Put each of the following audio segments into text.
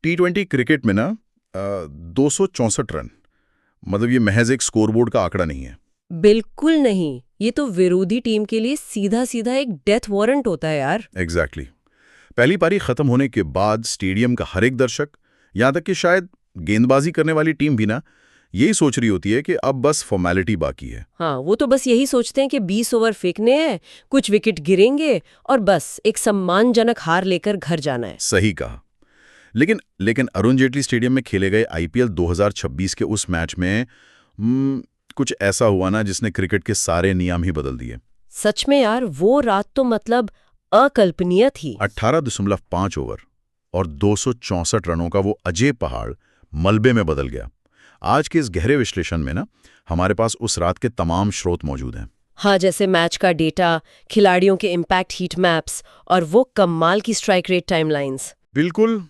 T20 cricket में ना 264 run, मतलब ये महज एक स्कोरबोर्ड का आंकड़ा नहीं है। बिल्कुल नहीं, ये तो विरोधी टीम के लिए सीधा सीधा एक डेथ वारंट होता है यार। एग्जैक्टली पहली पारी खत्म होने के बाद स्टेडियम का हर एक दर्शक, यहाँ तक कि शायद गेंदबाजी करने वाली टीम भी ना, यही सोच रही होती है कि अब बस फॉर्मेलिटी बाकी है। हाँ, वो तो बस यही सोचते हैं कि 20 ओवर फेंकने हैं, कुछ विकेट गिरेंगे और बस एक सम्मानजनक हार लेकर घर जाना है। सही कहा। लेकिन अरुण जेटली स्टेडियम में खेले गए आईपीएल 2026 के उस मैच में कुछ ऐसा हुआ ना जिसने क्रिकेट के सारे नियम ही बदल दिए। सच में यार, वो रात तो मतलब अकल्पनीय थी। 18.5 ओवर और 264 रनों का वो अजय पहाड़ मलबे में बदल गया। आज के इस गहरे विश्लेषण में ना हमारे पास उस रात के तमाम स्रोत मौजूद हैं। हाँ, जैसे मैच का डेटा, खिलाड़ियों के इम्पैक्ट हीट मैप्स और वो कमाल की स्ट्राइक रेट टाइमलाइंस। बिल्कुल।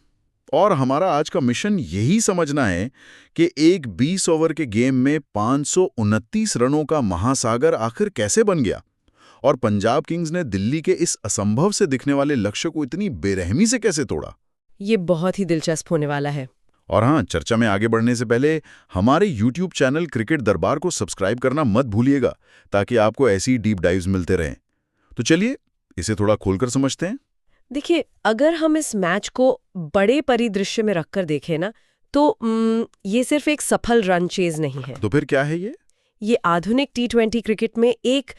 और हमारा आज का मिशन यही समझना है कि एक 20 ओवर के गेम में 529 रनों का महासागर आखिर कैसे बन गया और पंजाब किंग्स ने दिल्ली के इस असंभव से दिखने वाले लक्ष्य को इतनी बेरहमी से कैसे तोड़ा। ये बहुत ही दिलचस्प होने वाला है। और हाँ, चर्चा में आगे बढ़ने से पहले हमारे YouTube चैनल क्रिकेट दरबार को सब्सक्राइब करना मत भूलिएगा, ताकि आपको ऐसी डीप डाइव्स मिलते रहें। तो चलिए इसे थोड़ा खोलकर समझते हैं। देखिए, अगर हम इस मैच को बड़े परिदृश्य में रखकर देखें ना, तो ये सिर्फ एक सफल रन चेज नहीं है। तो फिर क्या है ये? ये आधुनिक T20 क्रिकेट में एक,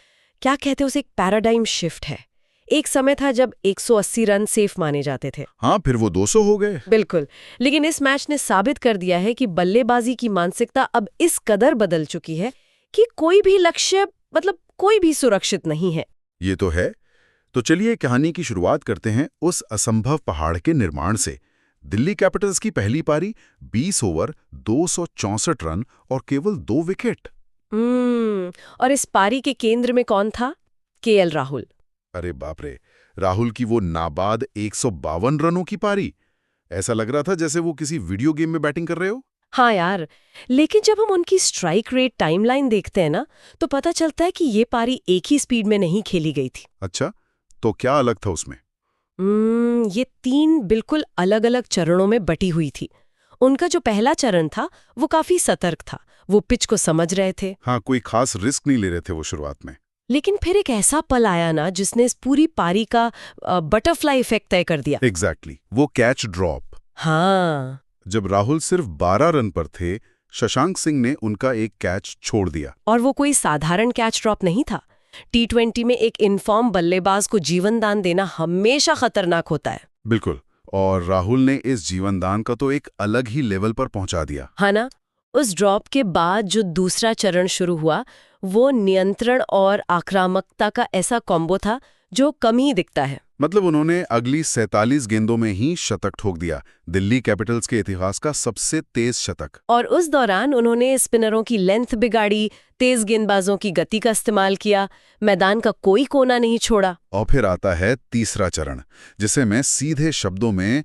क्या कहते हैं उसे, एक पैराडाइम शिफ्ट है। एक समय था जब 180 रन सेफ माने जाते थे। हाँ, फिर वो 200 हो गए। बिल्कुल, लेकिन इस मैच ने साबित कर दिया है कि बल्लेबाजी की मानसिकता अब इस कदर बदल चुकी है कि कोई भी लक्ष्य, मतलब कोई भी सुरक्षित नहीं है। ये तो है। तो चलिए कहानी की शुरुआत करते हैं उस असंभव पहाड़ के निर्माण से। दिल्ली कैपिटल्स की पहली पारी 20 ओवर 264 रन और केवल 2 विकेट। और इस पारी के केंद्र में कौन था? केएल राहुल। अरे बाप रे, राहुल की वो नाबाद 152 रनों की पारी। ऐसा लग रहा था जैसे वो किसी वीडियो गेम में बैटिंग कर रहे हो। हाँ यार, लेकिन जब हम उनकी स्ट्राइक रेट टाइमलाइन देखते हैं ना, तो पता चलता है कि ये पारी एक ही स्पीड में नहीं खेली गई थी। अच्छा, तो क्या अलग था उसमें? ये 3 बिल्कुल अलग अलग चरणों में बटी हुई थी। उनका जो पहला चरण था वो काफी सतर्क था, वो पिच को समझ रहे थे। हाँ, कोई खास रिस्क नहीं ले रहे थे वो शुरुआत में। लेकिन फिर एक ऐसा पल आया ना जिसने इस पूरी पारी का बटरफ्लाई इफेक्ट तय कर दिया। एग्जैक्टली, वो कैच ड्रॉप। हाँ, जब राहुल सिर्फ 12 रन पर थे, शशांक सिंह ने उनका एक कैच छोड़ दिया। और वो कोई साधारण कैच ड्रॉप नहीं था। T20 में एक इनफॉर्म बल्लेबाज को जीवन दान देना हमेशा खतरनाक होता है। बिल्कुल, और राहुल ने इस जीवन दान का तो एक अलग ही लेवल पर पहुंचा दिया। हाँ ना, उस ड्रॉप के बाद जो दूसरा चरण शुरू हुआ, वो नियंत्रण और आक्रामकता का ऐसा कॉम्बो था जो कम ही दिखता है। मतलब उन्होंने अगली 47 गेंदों में ही शतक ठोक दिया, दिल्ली कैपिटल्स के इतिहास का सबसे तेज शतक। और उस दौरान उन्होंने स्पिनरों की लेंथ बिगाड़ी, तेज गेंदबाजों की गति का इस्तेमाल किया, मैदान का कोई कोना नहीं छोड़ा। और फिर आता है तीसरा चरण, जिसे मैं सीधे शब्दों में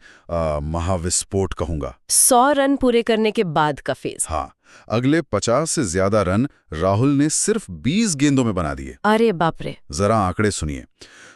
महाविस्फोट कहूंगा। 100 रन पूरे करने के बाद का फेज। हाँ, अगले 50 से ज्यादा रन राहुल ने सिर्फ 20 गेंदों में बना दिए। अरे बाप रे। जरा आंकड़े सुनिए।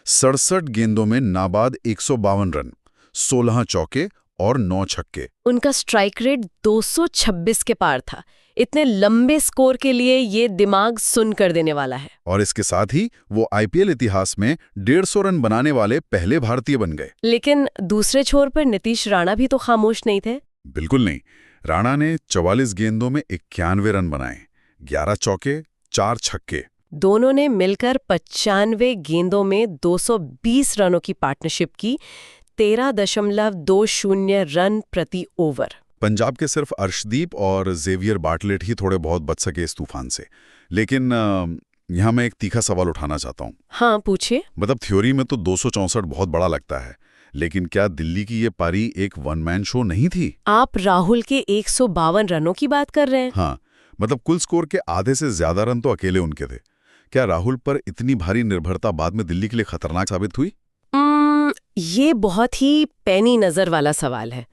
67 गेंदों में नाबाद 152 रन, 16 चौके और 9 छक्के। उनका स्ट्राइक रेट 226 के पार था। इतने लंबे स्कोर के लिए ये दिमाग सुन कर देने वाला है। और इसके साथ ही वो आईपीएल इतिहास में 150 रन बनाने वाले पहले भारतीय बन गए। लेकिन दूसरे छोर पर नीतीश राणा भी तो खामोश नहीं थे। बिल्कुल नहीं। राणा ने 44 गेंदों में 91 रन बनाए, 11 चौके, 4 छक्के। दोनों ने मिलकर 95 गेंदों में 220 रनों की पार्टनरशिप की, 13.20 रन प्रति ओवर। पंजाब के सिर्फ अर्शदीप और जेवियर बार्टलेट ही थोड़े बहुत बच सके इस तूफान से। लेकिन यहाँ मैं एक तीखा सवाल उठाना चाहता हूँ। हाँ, पूछिए। मतलब थ्योरी में तो 264 बहुत बड़ा लगता है, लेकिन क्या दिल्ली की ये पारी एक वन मैन शो नहीं थी? आप राहुल के 152 रनों की बात कर रहे हैं? हाँ, मतलब कुल स्कोर के आधे से ज्यादा रन तो अकेले उनके थे। क्या राहुल पर इतनी भारी निर्भरता बाद में दिल्ली के लिए खतरनाक साबित हुई? ये बहुत ही पैनी नज़र वाला सवाल है।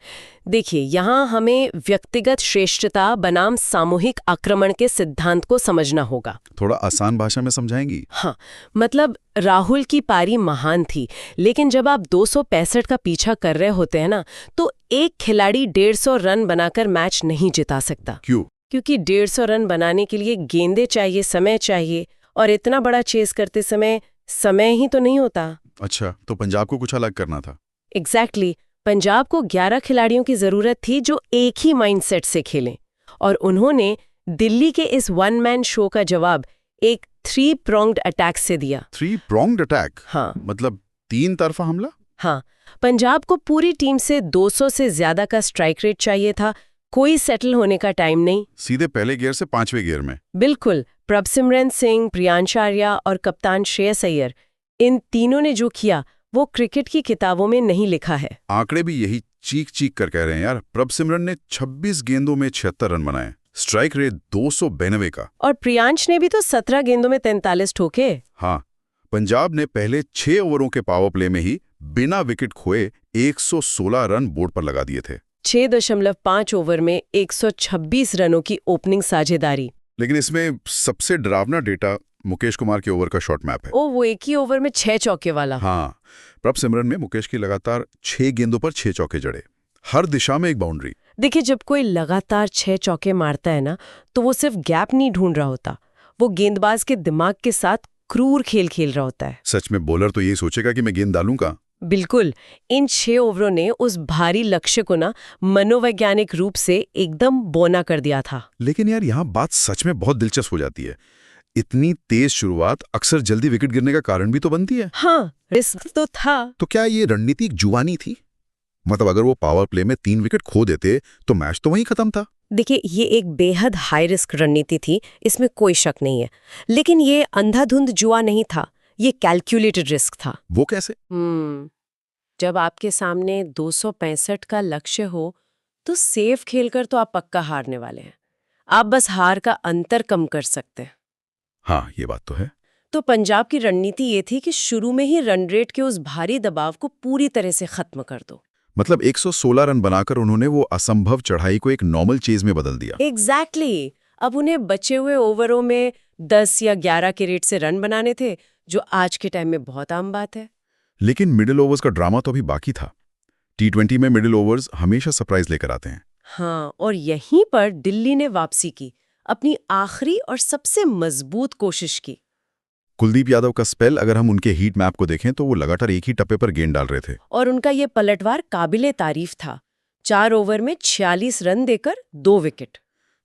देखिए, यहाँ हमें व्यक्तिगत श्रेष्ठता बनाम सामूहिक आक्रमण के सिद्धांत को समझना होगा। थोड़ा आसान भाषा में समझाएंगी? हाँ, मतलब राहुल की पारी महान थी, लेकिन जब आप 265 का पीछा कर रहे होते हैं ना, तो एक खिलाड़ी 150 रन बनाकर मैच नहीं जिता सकता। क्यों? क्योंकि 150 रन बनाने के लिए गेंदें चाहिए, समय चाहिए, और इतना बड़ा चेस करते समय ही तो नहीं होता। अच्छा, तो पंजाब को कुछ अलग करना था। एग्जैक्टली पंजाब को 11 खिलाड़ियों की जरूरत थी जो एक ही माइंडसेट से खेलें, और उन्होंने दिल्ली के इस वन मैन शो का जवाब एक 3 pronged अटैक से दिया। 3 pronged अटैक? हाँ, मतलब 3 तरफा हमला? हाँ, पंजाब को पूरी टीम से 200 से ज्यादा का स्ट्राइक रेट चाहिए था। कोई सेटल होने का टाइम नहीं। सीधे पहले गियर से 5वें गियर में? बिल्कुल। प्रभसिमरन सिंह, प्रियांश आर्या और कप्तान श्रेयस अय्यर, इन तीनों ने जो किया वो क्रिकेट की किताबों में नहीं लिखा है। आंकड़े भी यही चीख कर कह रहे हैं यार। प्रभसिमरन ने 26 गेंदों में 76 रन बनाए, स्ट्राइक रेट 292 का। और प्रियांश ने भी तो 17 गेंदों में 43 ठोके। हाँ, पंजाब ने पहले 6 ओवरों के पावर प्ले में ही बिना विकेट खोए 116 रन बोर्ड पर लगा दिए थे। 6.5 ओवर में 126 रनों की ओपनिंग साझेदारी। लेकिन इसमें सबसे डरावना डेटा मुकेश कुमार के ओवर का शॉट मैप है। वो एक ही ओवर में 6 चौके वाला। हाँ, प्रभसिमरन में मुकेश की लगातार 6 गेंदों पर 6 चौके जड़े, हर दिशा में एक बाउंड्री। देखिए, जब कोई लगातार 6 चौके मारता है ना, तो वो सिर्फ गैप नहीं ढूंढ रहा होता, वो गेंदबाज के दिमाग के साथ क्रूर खेल खेल रहा होता है। सच में बॉलर तो यही सोचेगा कि मैं गेंद डालूंगा। बिल्कुल। इन 6 ओवरों ने उस भारी लक्ष्य को ना मनोवैज्ञानिक रूप से एकदम बौना कर दिया था। लेकिन यार, यहाँ बात सच में बहुत दिलचस्प हो जाती है। इतनी तेज शुरुआत अक्सर जल्दी विकेट गिरने का कारण भी तो बनती है। हाँ, रिस्क तो था। तो क्या ये रणनीतिक जुबानी थी? मतलब अगर वो पावर प्ले में 3 विकेट खो देते तो मैच तो वहीं खत्म था। देखिए, ये एक बेहद हाई रिस्क रणनीति थी, इसमें कोई शक नहीं है। लेकिन ये अंधाधुंध जुआ नहीं था, ये कैलकुलेटेड रिस्क था। वो कैसे? जब आपके सामने 265 का लक्ष्य हो, तो सेफ खेलकर तो आप पक्का हारने वाले हैं। आप बस हार का अंतर कम कर सकते हैं। हाँ, ये बात तो है। तो पंजाब की रणनीति ये थी कि शुरू में ही रन रेट के उस भारी दबाव को पूरी तरह से खत्म कर दो। मतलब 116 रन बनाकर उन्होंने वो असंभव चढ़ाई को एक नॉर्मल चेज में बदल दिया। एग्जैक्टली। अब उन्हें बचे हुए ओवरों में 10 या 11 के रेट से रन बनाने थे, जो आज के टाइम में बहुत आम बात है। लेकिन मिडिल ओवर्स का ड्रामा तो अभी बाकी था। T20 में मिडिल ओवर्स हमेशा सरप्राइज लेकर आते हैं। हाँ, और यहीं पर दिल्ली ने वापसी की, अपनी आखिरी और सबसे मजबूत कोशिश की। कुलदीप यादव का स्पेल, अगर हम उनके हीट मैप को देखें तो वो लगातार एक ही टप्पे पर गेंद डाल रहे थे। और उनका ये पलटवार काबिले तारीफ था। 4 ओवर में 46 रन देकर 2 विकेट।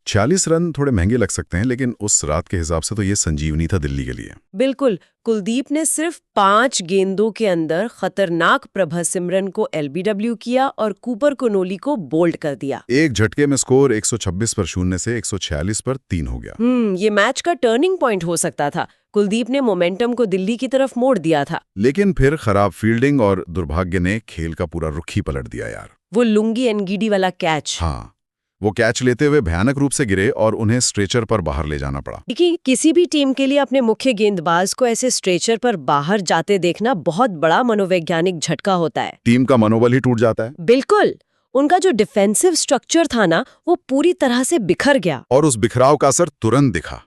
46 रन थोड़े महंगे लग सकते हैं, लेकिन उस रात के हिसाब से तो ये संजीवनी था दिल्ली के लिए। बिल्कुल। कुलदीप ने सिर्फ 5 गेंदों के अंदर खतरनाक प्रभसिमरन को LBW किया और कूपर कोनोली को बोल्ड कर दिया। एक झटके में स्कोर 126 पर 0 से 146 पर 3 हो गया। ये मैच का टर्निंग पॉइंट हो सकता था। कुलदीप ने मोमेंटम को दिल्ली की तरफ मोड़ दिया था। लेकिन फिर खराब फील्डिंग और दुर्भाग्य ने खेल का पूरा रुख ही पलट दिया यार। वो लुंगी एनगीडी वाला कैच। हाँ, वो कैच लेते हुए भयानक रूप से गिरे और उन्हें स्ट्रेचर पर बाहर ले जाना पड़ा। देखिए, किसी भी टीम के लिए अपने मुख्य गेंदबाज को ऐसे स्ट्रेचर पर बाहर जाते देखना बहुत बड़ा मनोवैज्ञानिक झटका होता है। टीम का मनोबल ही टूट जाता है। बिल्कुल। उनका जो डिफेंसिव स्ट्रक्चर था ना, वो पूरी तरह से बिखर गया। और उस बिखराव का असर तुरंत दिखा।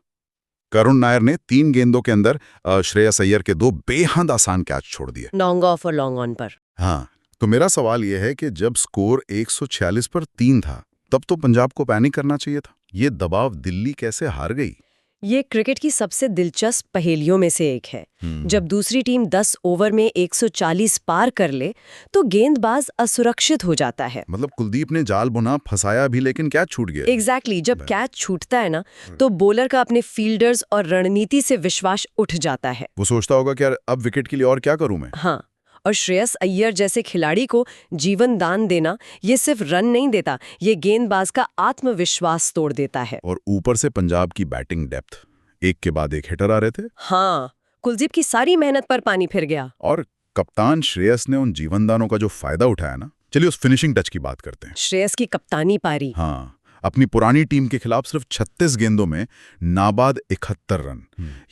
करुण नायर ने 3 गेंदों के अंदर श्रेयस अय्यर के 2 बेहद आसान कैच छोड़ दिए, लॉन्ग ऑफ और लॉन्ग ऑन पर। हाँ, तो मेरा सवाल यह है कि जब स्कोर 146 पर 3 था, तब तो पंजाब को पैनिक करना चाहिए था। ये दबाव दिल्ली कैसे हार गई? ये क्रिकेट की सबसे दिलचस्प पहेलियों में से एक है। जब दूसरी टीम 10 ओवर में 140 पार कर ले, तो गेंदबाज असुरक्षित हो जाता है। मतलब कुलदीप ने जाल बुना, फंसाया भी, लेकिन कैच छूट गया। एग्जैक्टली। जब कैच छूटता है ना, तो बॉलर का अपने फील्डर्स और रणनीति से विश्वास उठ जाता है। वो सोचता होगा कि यार अब विकेट के लिए और क्या करूं मैं। हाँ, और श्रेयस अय्यर जैसे खिलाड़ी को जीवन दान देना ये सिर्फ रन नहीं देता, ये गेंदबाज का आत्मविश्वास तोड़ देता है। और ऊपर से पंजाब की बैटिंग डेप्थ, एक के बाद एक हिटर आ रहे थे। हाँ, कुलदीप की सारी मेहनत पर पानी फिर गया। और कप्तान श्रेयस ने उन जीवनदानों का जो फायदा उठाया ना, चलिए उस फिनिशिंग टच की बात करते हैं। श्रेयस की कप्तानी पारी। हाँ, अपनी पुरानी टीम के खिलाफ सिर्फ 36 गेंदों में नाबाद 71 रन।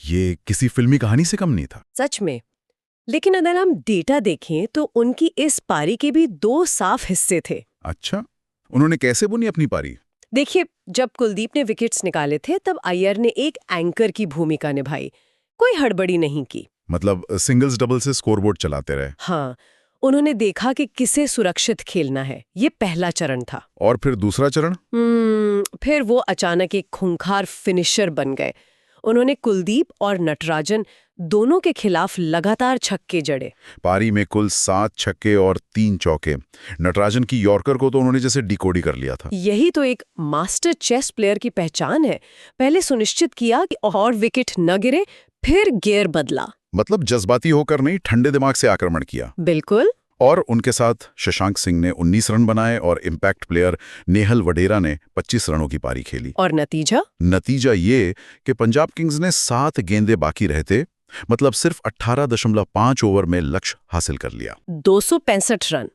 ये किसी फिल्मी कहानी से कम नहीं था। सच में। लेकिन अगर हम डेटा देखें तो उनकी इस पारी के भी 2 साफ हिस्से थे। अच्छा, उन्होंने कैसे बुनी अपनी पारी? देखिए, जब कुलदीप ने विकेट्स निकाले थे तब अय्यर ने एक एंकर की भूमिका निभाई, कोई हड़बड़ी नहीं की। मतलब सिंगल्स डबल से स्कोरबोर्ड चलाते रहे। हाँ, उन्होंने देखा कि किसे सुरक्षित खेलना है, ये पहला चरण था। और फिर दूसरा चरण? फिर वो अचानक एक खूंखार फिनिशर बन गए। उन्होंने कुलदीप और नटराजन दोनों के खिलाफ लगातार छक्के जड़े। पारी में कुल 7 छक्के और 3 चौके। नटराजन की यॉर्कर को तो उन्होंने जैसे डिकोडी कर लिया था। यही तो एक मास्टर चेस प्लेयर की पहचान है। पहले सुनिश्चित किया कि और विकेट न गिरे, फिर गियर बदला। मतलब जज्बाती होकर नहीं, ठंडे दिमाग से आक्रमण किया। बिल्कुल। और उनके साथ शशांक सिंह ने 19 रन बनाए और इम्पैक्ट प्लेयर नेहल वडेरा ने 25 रनों की पारी खेली। और नतीजा ये कि पंजाब किंग्स ने 7 गेंदें बाकी रहते, मतलब सिर्फ 18.5 ओवर में लक्ष्य हासिल कर लिया। 265 रन,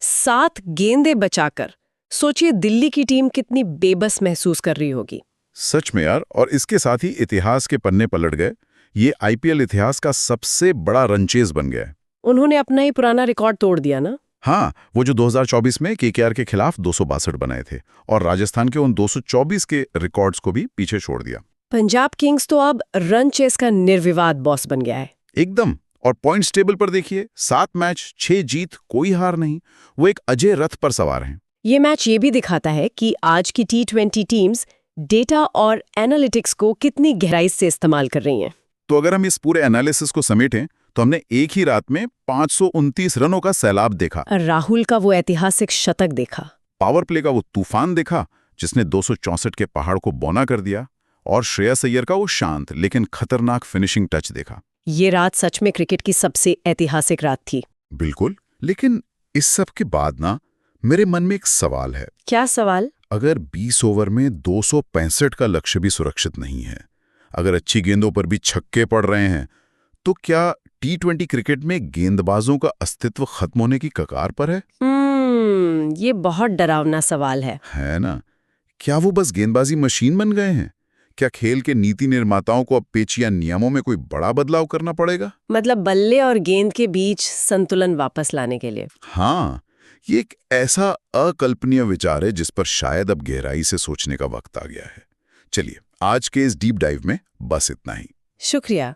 7 गेंदें बचाकर। सोचिए दिल्ली की टीम कितनी बेबस महसूस कर रही होगी। सच में यार, और इसके साथ ही इतिहास के पन्ने पलट गए। ये आईपीएल इतिहास का सबसे बड़ा रनचेज बन गया है। उन्होंने अपना ही पुराना रिकॉर्ड तोड़ दिया ना। हाँ, वो जो 2024 में केकेआर के खिलाफ 262 बनाए थे और राजस्थान के उन 224 के रिकॉर्ड्स को भी पीछे छोड़ दिया। पंजाब किंग्स तो अब रन चेस का निर्विवाद बॉस बन गया है। एकदम। और पॉइंट्स टेबल पर देखिए, 7 मैच, 6 जीत, कोई हार नहीं। वो एक अजय रथ पर सवार हैं। ये मैच ये भी दिखाता है कि आज की T20 टीम्स डेटा और एनालिटिक्स को कितनी गहराई से इस्तेमाल कर रही हैं। तो अगर हम इस पूरे एनालिसिस को समेटें तो हमने एक ही रात में 529 रनों का सैलाब देखा। राहुल का वो ऐतिहासिक शतक देखा। पावर प्ले का वो तूफान देखा जिसने 264 के पहाड़ को बौना कर दिया। और श्रेयस अय्यर का वो शांत लेकिन खतरनाक फिनिशिंग टच देखा। ये रात सच में क्रिकेट की सबसे ऐतिहासिक रात थी। बिल्कुल। लेकिन इस सब के बाद ना, मेरे मन में एक सवाल है। क्या सवाल? अगर 20 ओवर में 265 का लक्ष्य भी सुरक्षित नहीं है, अगर अच्छी गेंदों पर भी छक्के पड़ रहे हैं, तो क्या T20 क्रिकेट में गेंदबाजों का अस्तित्व खत्म होने की कगार पर है? ये बहुत डरावना सवाल है ना? क्या वो बस गेंदबाजी मशीन बन गए हैं? क्या खेल के नीति निर्माताओं को अब पेचीदा नियमों में कोई बड़ा बदलाव करना पड़ेगा? मतलब बल्ले और गेंद के बीच संतुलन वापस लाने के लिए। हाँ, ये एक ऐसा अकल्पनीय विचार है जिस पर शायद अब गहराई से सोचने का वक्त आ गया है। चलिए, आज के इस डीप डाइव में बस इतना ही। शुक्रिया।